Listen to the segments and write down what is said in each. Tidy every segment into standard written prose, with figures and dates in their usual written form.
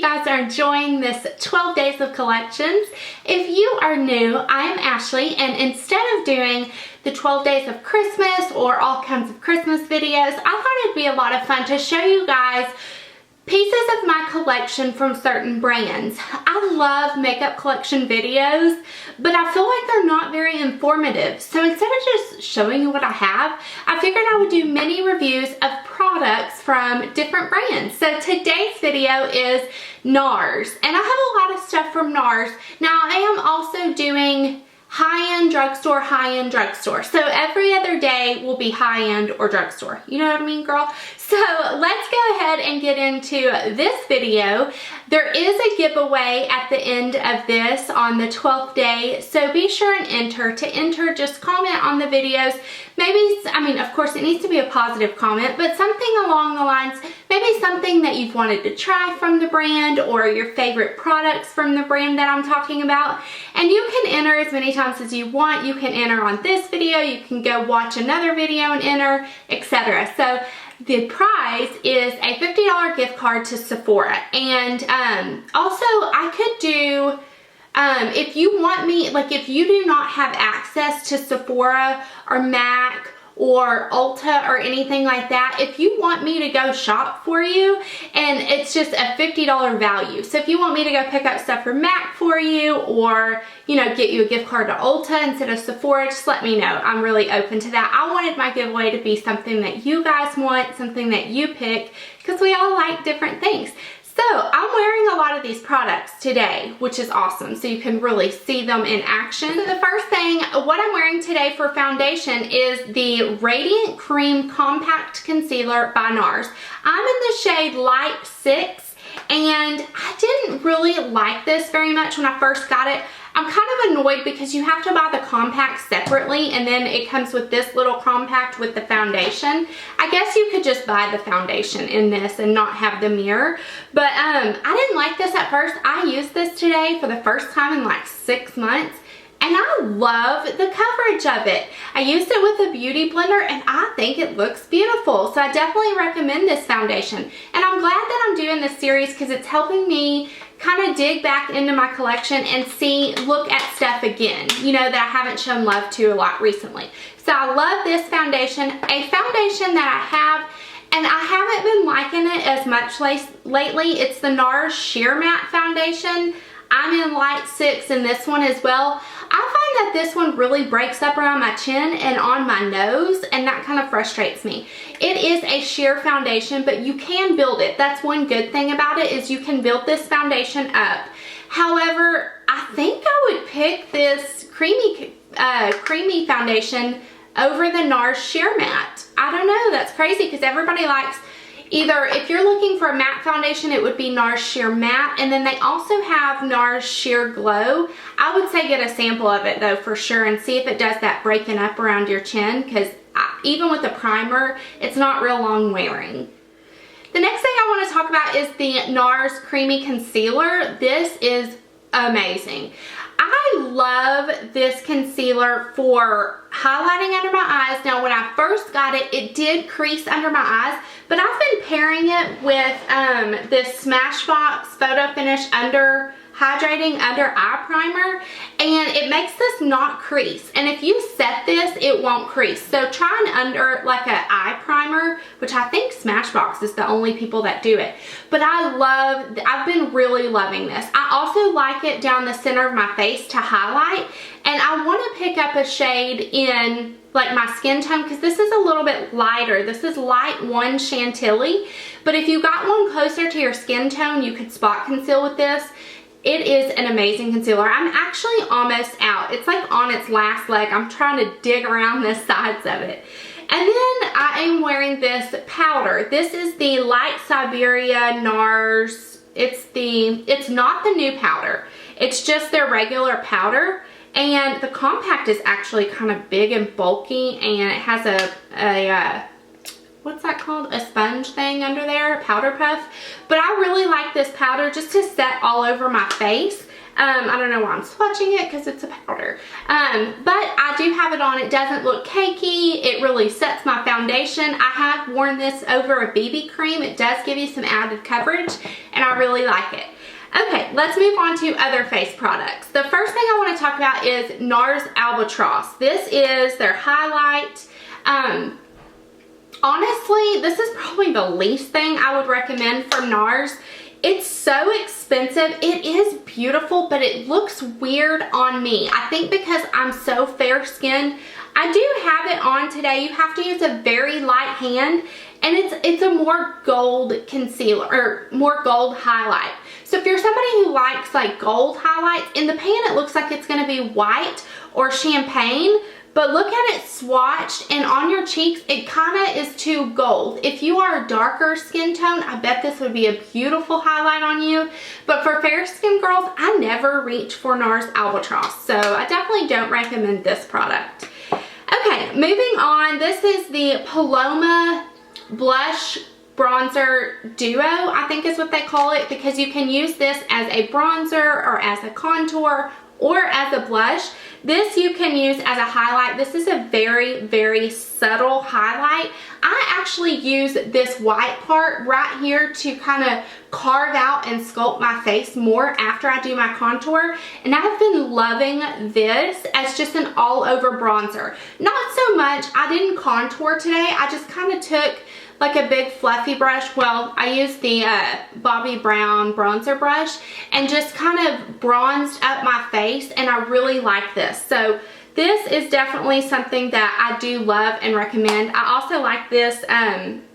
guys are enjoying this 12 days of collections. If you are new, I'm Ashley, and instead of doing the 12 days of Christmas or all kinds of Christmas videos, I thought it'd be a lot of fun to show you guys pieces of my collection from certain brands. I love makeup collection videos, but I feel like they're not very informative. So instead of just showing you what I have, I figured I would do mini reviews of products from different brands. So today's video is Nars, and I have a lot of stuff from Nars. Now I am also doing high-end drugstore. So every other day will be high-end or drugstore. You know what I mean, girl? So let's go ahead and get into this video. There is a giveaway at the end of this on the 12th day, so be sure and enter. To enter, just comment on the videos. Maybe, I mean, of course, it needs to be a positive comment, but something along the lines, maybe something that you've wanted to try from the brand or your favorite products from the brand that I'm talking about. And you can enter as many times as you want. You can enter on this video, you can go watch another video and enter, etc. So the prize is a $50 gift card to Sephora. And also I could do, if you want me, like if you do not have access to Sephora or MAC or Ulta or anything like that, if you want me to go shop for you, and it's just a $50 value. So if you want me to go pick up stuff for MAC for you, or you know, get you a gift card to Ulta instead of Sephora, just let me know. I'm really open to that. I wanted my giveaway to be something that you guys want, something that you pick, because we all like different things. So I'm wearing a lot of these products today, which is awesome. So you can really see them in action. So the first thing, what I'm wearing today for foundation is the Radiant Cream Compact Concealer by Nars. I'm in the shade Light 6, and I didn't really like this very much when I first got it. I'm kind of annoyed because you have to buy the compact separately, and then it comes with this little compact with the foundation. I guess you could just buy the foundation in this and not have the mirror. But I didn't like this at first. I used this today for the first time in like 6 months, and I love the coverage of it. I used it with a beauty blender, and I think it looks beautiful. So I definitely recommend this foundation. And I'm glad that I'm doing this series because it's helping me kind of dig back into my collection and look at stuff again, you know, that I haven't shown love to a lot recently. So I love this foundation. A foundation that I have, and I haven't been liking it as much lately. It's the Nars Sheer Matte Foundation. I'm in Light 6 in this one as well. I find that this one really breaks up around my chin and on my nose, and that kind of frustrates me. It is a sheer foundation, but you can build it. That's one good thing about it, is you can build this foundation up. However, I think I would pick this creamy foundation over the Nars Sheer Matte. I don't know, that's crazy because everybody likes either, if you're looking for a matte foundation, it would be Nars Sheer Matte, and then they also have Nars Sheer Glow. I would say get a sample of it though for sure and see if it does that breaking up around your chin, because even with the primer, it's not real long wearing. The next thing I want to talk about is the Nars Creamy Concealer. This is amazing. I love this concealer for highlighting under my eyes. Now, when I first got it, it did crease under my eyes, but I've been pairing it with this Smashbox Photo Finish Hydrating Under Eye Primer, and it makes this not crease. And if you set this, it won't crease. So try an under, like an eye primer, which I think Smashbox is the only people that do it. But I've been really loving this. I also like it down the center of my face to highlight, and I want to pick up a shade in like my skin tone, because this is a little bit lighter. This is Light 1 Chantilly, but if you got one closer to your skin tone, you could spot conceal with this. It is an amazing concealer. I'm actually almost out. It's like on its last leg. I'm trying to dig around the sides of it. And then I am wearing this powder. This is the Light Siberia Nars. It's not the new powder. It's just their regular powder. And the compact is actually kind of big and bulky, and it has a what's that called? A sponge thing under there, a powder puff. But I really like this powder just to set all over my face. I don't know why I'm swatching it because it's a powder. But I do have it on. It doesn't look cakey. It really sets my foundation. I have worn this over a BB cream. It does give you some added coverage, and I really like it. Okay, let's move on to other face products. The first thing I want to talk about is Nars Albatross. This is their highlight. Honestly, this is probably the least thing I would recommend from Nars. It's so expensive. It is beautiful, but it looks weird on me. I think because I'm so fair skinned. I do have it on today. You have to use a very light hand, and it's a more gold concealer, or more gold highlight. So if you're somebody who likes like gold highlights, in the pan it looks like it's going to be white or champagne, but look at it swatched, and on your cheeks it kind of is too gold. If you are a darker skin tone, I bet this would be a beautiful highlight on you. But for fair skin girls, I never reach for Nars Albatross, so I definitely don't recommend this product. Okay, moving on. This is the Paloma Blush Bronzer Duo, I think is what they call it, because you can use this as a bronzer or as a contour or as a blush. This you can use as a highlight. This is a very, very subtle highlight. I actually use this white part right here to kind of carve out and sculpt my face more after I do my contour. And I've been loving this as just an all over bronzer. Not so much, I didn't contour today. I just kind of took like a big fluffy brush. Well, I used the Bobbi Brown bronzer brush and just kind of bronzed up my face, and I really like this. So this is definitely something that I do love and recommend. I also like this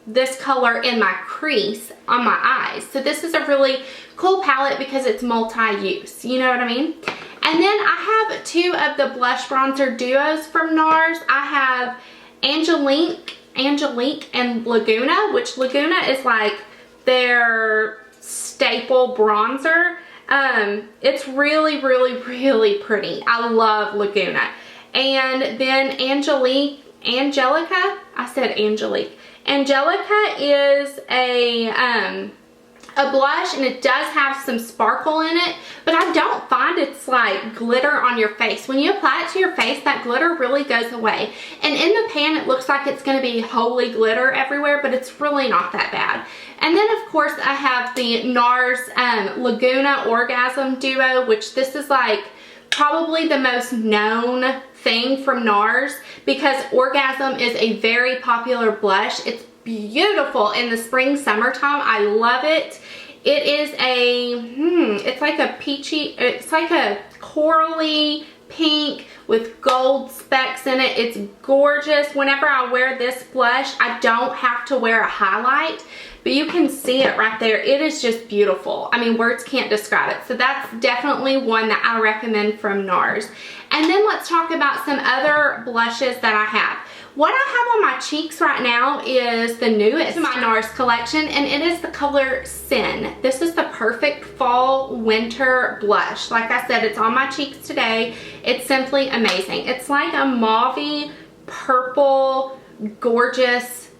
this color in my crease on my eyes. So this is a really cool palette because it's multi-use, you know what I mean? And then I have two of the blush bronzer duos from Nars. I have Angelique and Laguna, which Laguna is like their staple bronzer. It's really, really, really pretty. I love Laguna. And then Angelica, I said Angelique. Angelica is a blush, and it does have some sparkle in it, but I don't find it's like glitter on your face. When you apply it to your face, that glitter really goes away. And in the pan, it looks like it's going to be holy glitter everywhere, but it's really not that bad. And then of course I have the Nars Laguna Orgasm Duo, which this is like probably the most known thing from Nars because Orgasm is a very popular blush. It's beautiful in the spring summertime. I love it. It is it's like a peachy, it's like a corally pink with gold specks in it. It's gorgeous. Whenever I wear this blush, I don't have to wear a highlight, but you can see it right there. It is just beautiful. I mean, words can't describe it. So that's definitely one that I recommend from Nars. And then let's talk about some other blushes that I have. What I have on my cheeks right now is the newest to my Nars collection, and it is the color Sin. This is the perfect fall winter blush. Like I said, it's on my cheeks today. It's simply amazing. It's like a mauvey purple, gorgeous.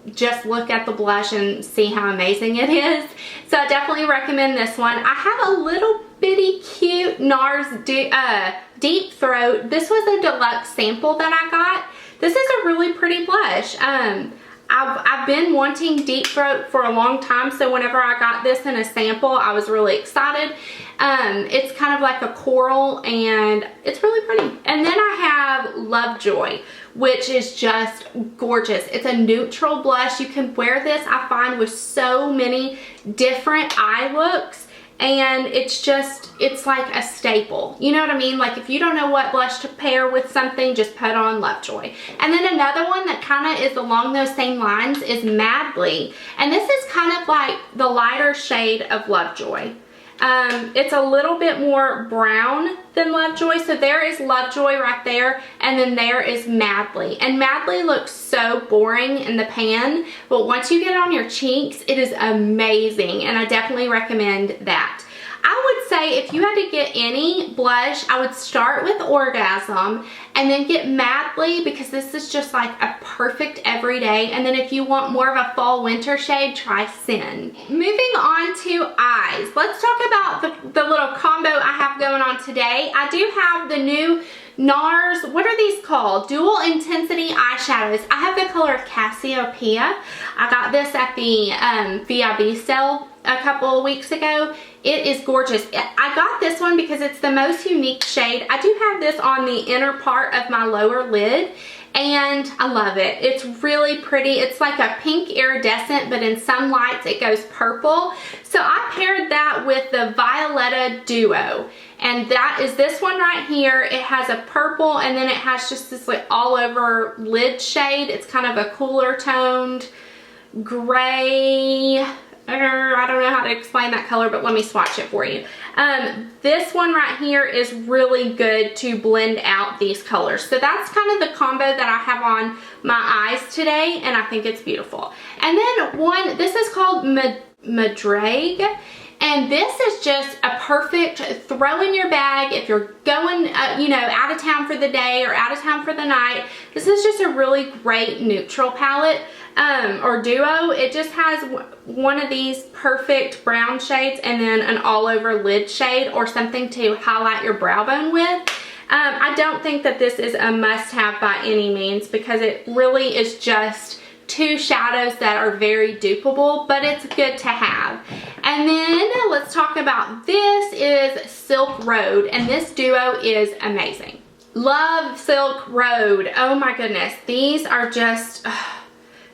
Just look at the blush and see how amazing it is. So I definitely recommend this one. I have a little bitty cute Nars Deep Throat. This was a deluxe sample that I got. This is a really pretty blush. I've been wanting Deep Throat for a long time, so whenever I got this in a sample, I was really excited. It's kind of like a coral, and it's really pretty. And then I have Lovejoy, which is just gorgeous. It's a neutral blush. You can wear this, I find, with so many different eye looks. And it's like a staple. You know what I mean? Like if you don't know what blush to pair with something, just put on Lovejoy. And then another one that kind of is along those same lines is Madly. And this is kind of like the lighter shade of Lovejoy. It's a little bit more brown than Lovejoy. So there is Lovejoy right there, and then there is Madly. And Madly looks so boring in the pan, but once you get it on your cheeks, it is amazing, and I definitely recommend that. I would say if you had to get any blush, I would start with Orgasm and then get Madly, because this is just like a perfect everyday. And then if you want more of a fall winter shade, try Sin. Moving on to eyes. Let's talk about the little combo I have going on today. I do have the new Nars, what are these called? Dual Intensity Eyeshadows. I have the color Cassiopeia. I got this at the VIB sale a couple of weeks ago. It is gorgeous. I got this one because it's the most unique shade. I do have this on the inner part of my lower lid, and I love it. It's really pretty. It's like a pink iridescent, but in some lights it goes purple. So I paired that with the Violetta Duo, and that is this one right here. It has a purple, and then it has just this like all over lid shade. It's kind of a cooler toned gray. I don't know how to explain that color, but let me swatch it for you. This one right here is really good to blend out these colors. So that's kind of the combo that I have on my eyes today, and I think it's beautiful. And then this is called Madrague, and this is just a perfect throw in your bag if you're going, you know, out of town for the day or out of town for the night. This is just a really great neutral palette. Or duo. It just has one of these perfect brown shades and then an all over lid shade or something to highlight your brow bone with. I don't think that this is a must have by any means because it really is just two shadows that are very dupeable, but it's good to have. And then let's talk about this is Silk Road, and this duo is amazing. Love Silk Road. Oh my goodness. These are just...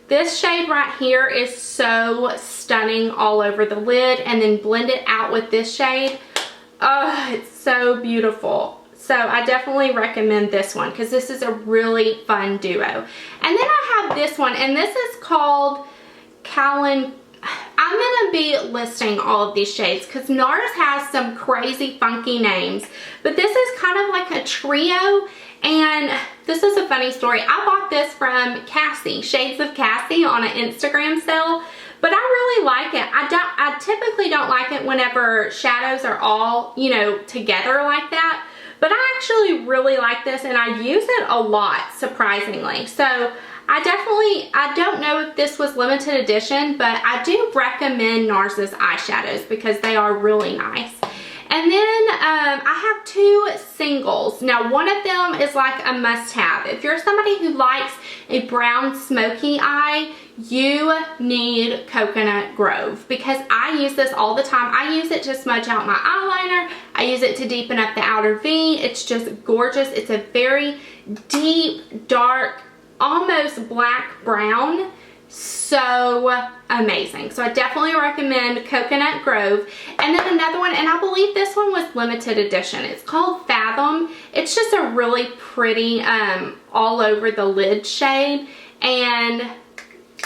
This shade right here is so stunning all over the lid, and then blend it out with this shade. Oh, it's so beautiful. So I definitely recommend this one because this is a really fun duo. And then I have this one, and this is called Callan. I'm going to be listing all of these shades because Nars has some crazy funky names, but this is kind of like a trio. And this is a funny story. I bought this from Cassie, Shades of Cassie, on an Instagram sale, but I really like it. I typically don't like it whenever shadows are all, you know, together like that, but I actually really like this, and I use it a lot, surprisingly. So I don't know if this was limited edition, but I do recommend Nars's eyeshadows because they are really nice. And then I have two singles. Now one of them is like a must-have. If you're somebody who likes a brown smoky eye, you need Coconut Grove because I use this all the time. I use it to smudge out my eyeliner. I use it to deepen up the outer V. It's just gorgeous. It's a very deep, dark, almost black brown. So amazing. So I definitely recommend Coconut Grove. And then another one, and I believe this one was limited edition. It's called Fathom. It's just a really pretty all over the lid shade, and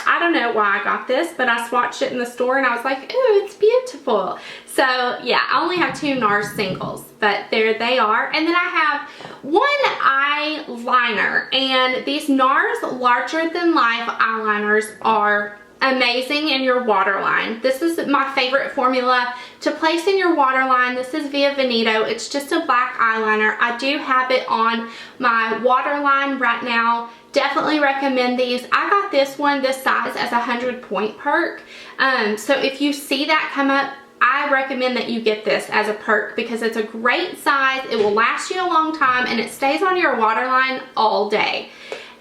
I don't know why I got this, but I swatched it in the store and I was like, ooh, it's beautiful. So yeah, I only have two Nars singles, but there they are. And then I have one eyeliner, and these Nars larger than life eyeliners are amazing in your waterline. This is my favorite formula to place in your waterline. This is Via Veneto. It's just a black eyeliner. I do have it on my waterline right now. Definitely recommend these. I got this one this size as a 100-point perk. So if you see that come up, I recommend that you get this as a perk because it's a great size. It will last you a long time, and it stays on your waterline all day.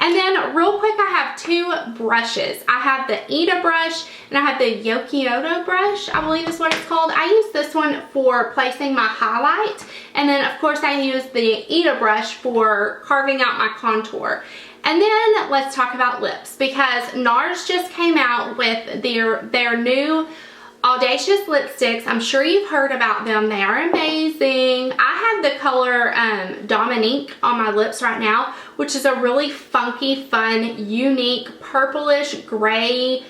And then real quick, I have two brushes. I have the Ita brush and I have the Yokioto brush, I believe is what it's called. I use this one for placing my highlight. And then of course I use the Ita brush for carving out my contour. And then let's talk about lips because Nars just came out with their new Audacious lipsticks. I'm sure you've heard about them. They are amazing. I have the color Dominique on my lips right now, which is a really funky, fun, unique, purplish, gray,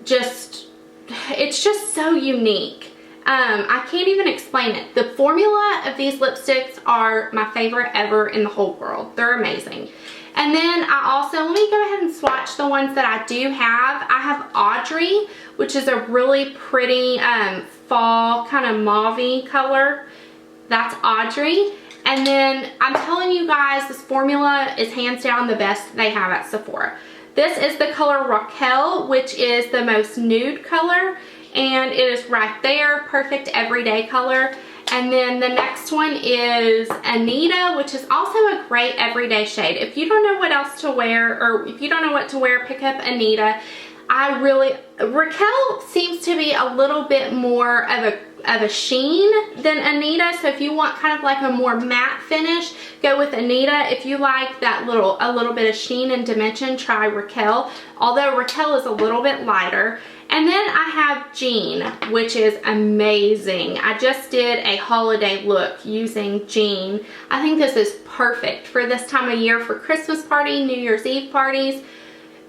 it's just so unique. I can't even explain it. The formula of these lipsticks are my favorite ever in the whole world. They're amazing. And then I also, let me go ahead and swatch the ones that I do have. I have Audrey, which is a really pretty fall kind of mauve-y color. That's Audrey. And then I'm telling you guys, this formula is hands down the best they have at Sephora. This is the color Raquel, which is the most nude color, and it is right there, perfect everyday color. And then the next one is Anita, which is also a great everyday shade. If you don't know what else to wear, or if you don't know what to wear, pick up Anita. Raquel seems to be a little bit more of a sheen than Anita, so if you want kind of like a more matte finish, go with Anita. If you like that a little bit of sheen and dimension, try Raquel, although Raquel is a little bit lighter. And then I have Jean, which is amazing. I just did a holiday look using Jean. I think this is perfect for this time of year, for Christmas party, New Year's Eve parties.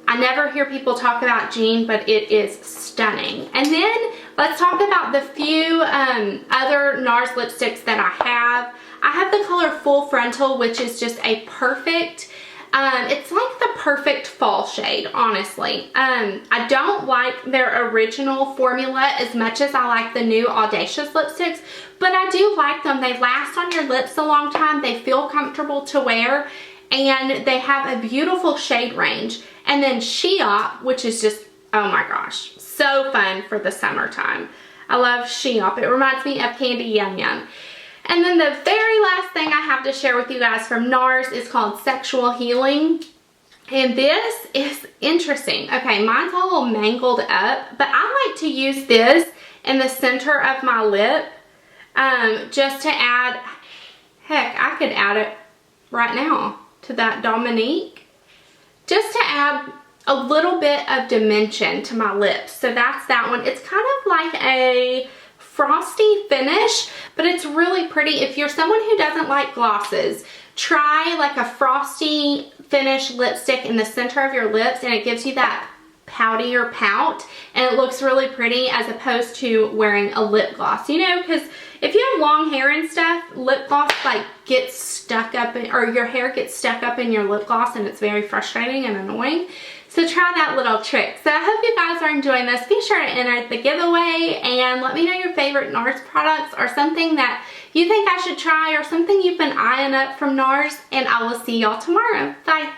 I never hear people talk about Jean, but it is stunning. And then let's talk about the few other Nars lipsticks that I have. I have the color Full Frontal, which is just a perfect, it's like the perfect fall shade, honestly. I don't like their original formula as much as I like the new Audacious lipsticks, but I do like them. They last on your lips a long time. They feel comfortable to wear, and they have a beautiful shade range. And then Sheop, which is just, oh my gosh, so fun for the summertime. I love Sheop. It reminds me of Candy Yum Yum. And then the very last thing I have to share with you guys from Nars is called Sexual Healing. And this is interesting. Okay, mine's a little mangled up, but I like to use this in the center of my lip just to add, heck, I could add it right now to that Dominique, just to add a little bit of dimension to my lips. So that's that one. It's kind of like a frosty finish, but it's really pretty. If you're someone who doesn't like glosses, try like a frosty finish lipstick in the center of your lips, and it gives you that poutier pout, and it looks really pretty as opposed to wearing a lip gloss, you know, because if you have long hair and stuff, lip gloss like gets stuck up in, or your hair gets stuck up in your lip gloss, and it's very frustrating and annoying. So try that little trick. So I hope you guys are enjoying this. Be sure to enter the giveaway and let me know your favorite Nars products, or something that you think I should try, or something you've been eyeing up from Nars, and I will see y'all tomorrow. Bye.